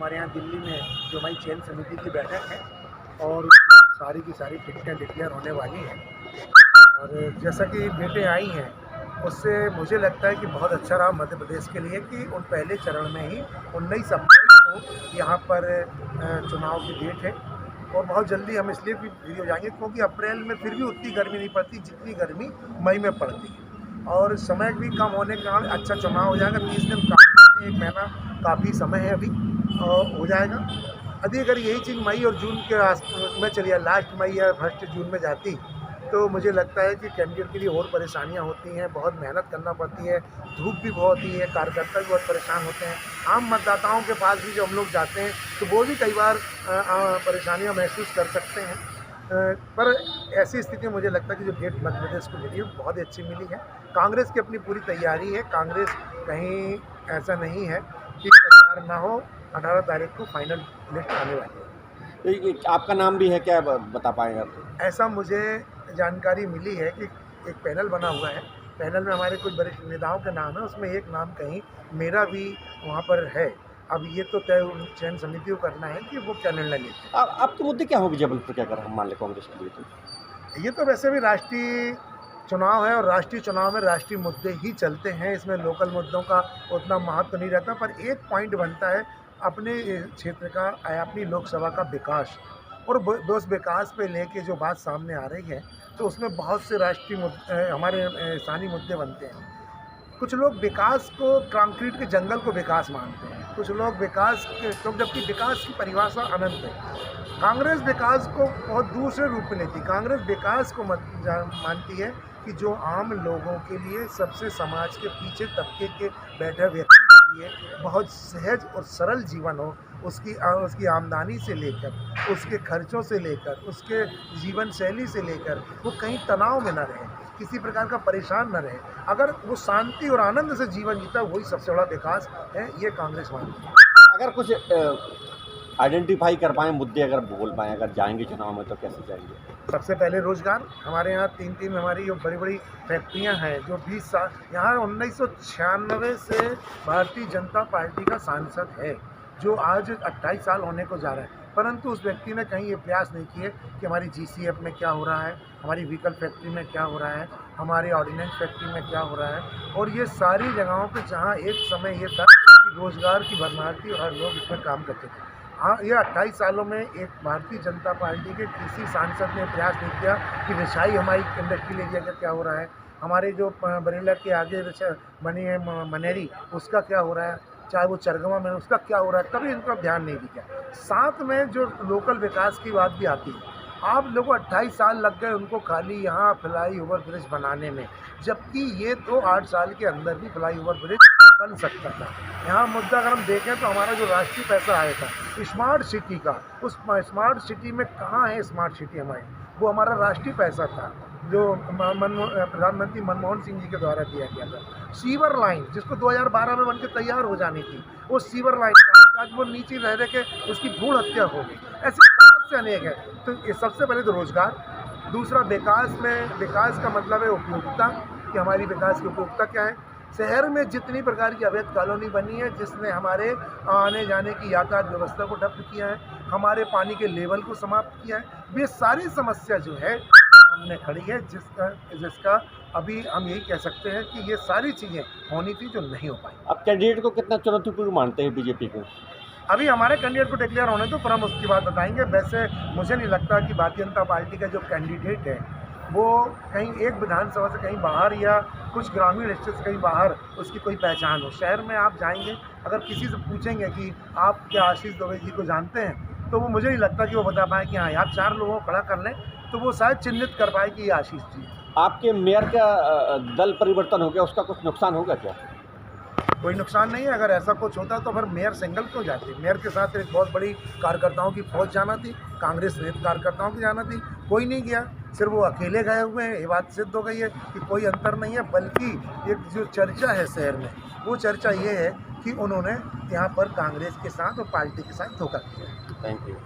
हमारे यहाँ दिल्ली में जो हमारी चयन समिति की बैठक है और सारी की सारी टिकटें डिक्लेयर होने वाली हैं। और जैसा कि डेटें आई हैं उससे मुझे लगता है कि बहुत अच्छा रहा मध्य प्रदेश के लिए कि उन पहले चरण में ही 19 अप्रैल को यहाँ पर चुनाव की डेट है। और बहुत जल्दी हम इसलिए भी फ्री हो जाएंगे क्योंकि अप्रैल में फिर भी उतनी गर्मी नहीं पड़ती जितनी गर्मी मई में पड़ती है, और समय भी कम होने के कारण अच्छा चुनाव हो जाएगा। 30 दिन काफ़ी, 1 महीना काफ़ी समय है अभी, और हो जाएगा। यदि अगर यही चीज़ मई और जून के आस में चलिए, लास्ट मई या फर्स्ट जून में जाती, तो मुझे लगता है कि कैंडिडेट के लिए और परेशानियां होती हैं, बहुत मेहनत करना पड़ती है, धूप भी बहुत ही है, कार्यकर्ता भी बहुत परेशान होते हैं। आम मतदाताओं के पास भी जो हम लोग जाते हैं तो वो भी कई बार परेशानियां महसूस कर सकते हैं। पर ऐसी स्थिति में मुझे लगता है कि जो डेट मध्य प्रदेश को मिली है बहुत ही अच्छी मिली है। कांग्रेस की अपनी पूरी तैयारी है, कांग्रेस कहीं ऐसा नहीं है कि तैयार ना हो। 18 तारीख को फाइनल लिस्ट आने वाली है। आपका नाम भी है क्या, बता पाएंगे आप? ऐसा मुझे जानकारी मिली है कि एक पैनल बना हुआ है, पैनल में हमारे कुछ वरिष्ठ नेताओं के नाम है, उसमें एक नाम कहीं मेरा भी वहाँ पर है। अब ये तो तय चयन समिति को करना है कि वो क्या निर्णय लेते हैं। आपके मुद्दे क्या होंगे जबलपुर के, अगर हम मान लें कांग्रेस के लिए? तो ये तो वैसे भी राष्ट्रीय चुनाव है और राष्ट्रीय चुनाव में राष्ट्रीय मुद्दे ही चलते हैं, इसमें लोकल मुद्दों का उतना महत्व नहीं रहता। पर एक पॉइंट बनता है अपने क्षेत्र का, अपनी लोकसभा का विकास, और उस विकास पे लेके जो बात सामने आ रही है तो उसमें बहुत से राष्ट्रीय मुद्दे, हमारे स्थानीय मुद्दे बनते हैं। कुछ लोग विकास को कंक्रीट के जंगल को विकास मानते हैं, कुछ लोग विकास के, तो जबकि विकास की परिभाषा अनंत है। कांग्रेस विकास को बहुत दूसरे रूप में लेती है। कांग्रेस विकास को मानती है कि जो आम लोगों के लिए, सबसे समाज के पीछे तबके के बैठे व्यक्ति के लिए बहुत सहज और सरल जीवन हो, उसकी आमदनी से लेकर, उसके खर्चों से लेकर, उसके जीवन शैली से लेकर वो कहीं तनाव में न रहे, किसी प्रकार का परेशान न रहे। अगर वो शांति और आनंद से जीवन जीता, वही सबसे बड़ा विकास है, ये कांग्रेस मानती है। अगर कुछ आइडेंटिफाई कर पाएँ मुद्दे, अगर बोल पाएँ, अगर जाएंगे चुनाव में तो कैसे जाएंगे? सबसे पहले रोजगार। हमारे यहाँ तीन हमारी जो बड़ी बड़ी फैक्ट्रियाँ हैं, जो 20 साल, यहाँ 1996 से भारतीय जनता पार्टी का सांसद है, जो आज 28 साल होने को जा रहा है, परंतु उस व्यक्ति ने कहीं ये प्रयास नहीं किए कि हमारी GCF में क्या हो रहा है, हमारी व्हीकल फैक्ट्री में क्या हो रहा है, हमारी ऑर्डिनेंस फैक्ट्री में क्या हो रहा है। और ये सारी जगहों पे जहाँ एक समय ये था कि रोज़गार की भरमार थी और लोग इसमें काम करते थे। हाँ, ये 28 सालों में एक भारतीय जनता पार्टी के किसी सांसद ने प्रयास नहीं किया कि रिसाई हमारी इंडस्ट्रियल एरिया का क्या हो रहा है, हमारे जो बरेला के आगे बनी है मनेरी, उसका क्या हो रहा है, चाहे वो चरगवा में, उसका क्या हो रहा है, कभी इनका ध्यान नहीं दिया। साथ में जो लोकल विकास की बात भी आती है, आप लोगों को 28 साल लग गए उनको खाली यहाँ फ्लाई ओवर ब्रिज बनाने में, जबकि ये तो 8 साल के अंदर भी फ्लाई ओवर ब्रिज बन सकता था। यहाँ मुद्दा अगर हम देखें तो हमारा जो राष्ट्रीय पैसा आया था स्मार्ट सिटी का, उस स्मार्ट सिटी में कहाँ है स्मार्ट सिटी हमारी? वो हमारा राष्ट्रीय पैसा था जो प्रधानमंत्री मनमोहन सिंह जी के द्वारा दिया गया था। सीवर लाइन जिसको 2012 में बनकर तैयार हो जानी थी, वो सीवर लाइन आज वो नीचे रह रह के उसकी भ्रूण हत्या हो गई। ऐसे बहुत से अनेक है। तो ये सबसे पहले तो रोजगार, दूसरा विकास में, विकास का मतलब है उपयोगिता, कि हमारी विकास की उपयोगिता क्या है। शहर में जितनी प्रकार की अवैध कॉलोनी बनी है जिसने हमारे आने जाने की यातायात व्यवस्था को ठप किया है, हमारे पानी के लेवल को समाप्त किया है, ये सारी समस्या जो है सामने खड़ी है, जिसका अभी हम यही कह सकते हैं कि ये सारी चीज़ें होनी थी जो नहीं हो पाई। अब कैंडिडेट को कितना चुनौतीपूर्ण मानते हैं बीजेपी को? अभी हमारे कैंडिडेट को डिक्लेयर होने दो, पर हम उसकी बात बताएंगे। वैसे मुझे नहीं लगता कि भारतीय जनता पार्टी का जो कैंडिडेट है वो कहीं एक विधानसभा से कहीं बाहर या कुछ ग्रामीण हिस्से से कहीं बाहर उसकी कोई पहचान हो। शहर में आप जाएंगे, अगर किसी से पूछेंगे कि आप क्या आशीष दुबे जी को जानते हैं, तो वो मुझे नहीं लगता कि वो बता पाए कि हाँ, आप 4 लोगों को खड़ा कर लें तो वो शायद चिन्हित कर पाए कि ये आशीष जी। आपके मेयर का दल परिवर्तन हो गया, उसका कुछ नुकसान होगा क्या? कोई नुकसान नहीं है। अगर ऐसा कुछ होता तो फिर मेयर सिंगल क्यों जाती? मेयर के साथ एक बहुत बड़ी कार्यकर्ताओं की फौज जाना थी, कांग्रेस नेता कार्यकर्ताओं की जाना थी, कोई नहीं गया, सिर्फ वो अकेले गए हुए हैं। ये बात सिद्ध हो गई है कि कोई अंतर नहीं है, बल्कि एक जो चर्चा है शहर में, वो चर्चा ये है कि उन्होंने यहाँ पर कांग्रेस के साथ और पार्टी के साथ धोखा किया। Thank you.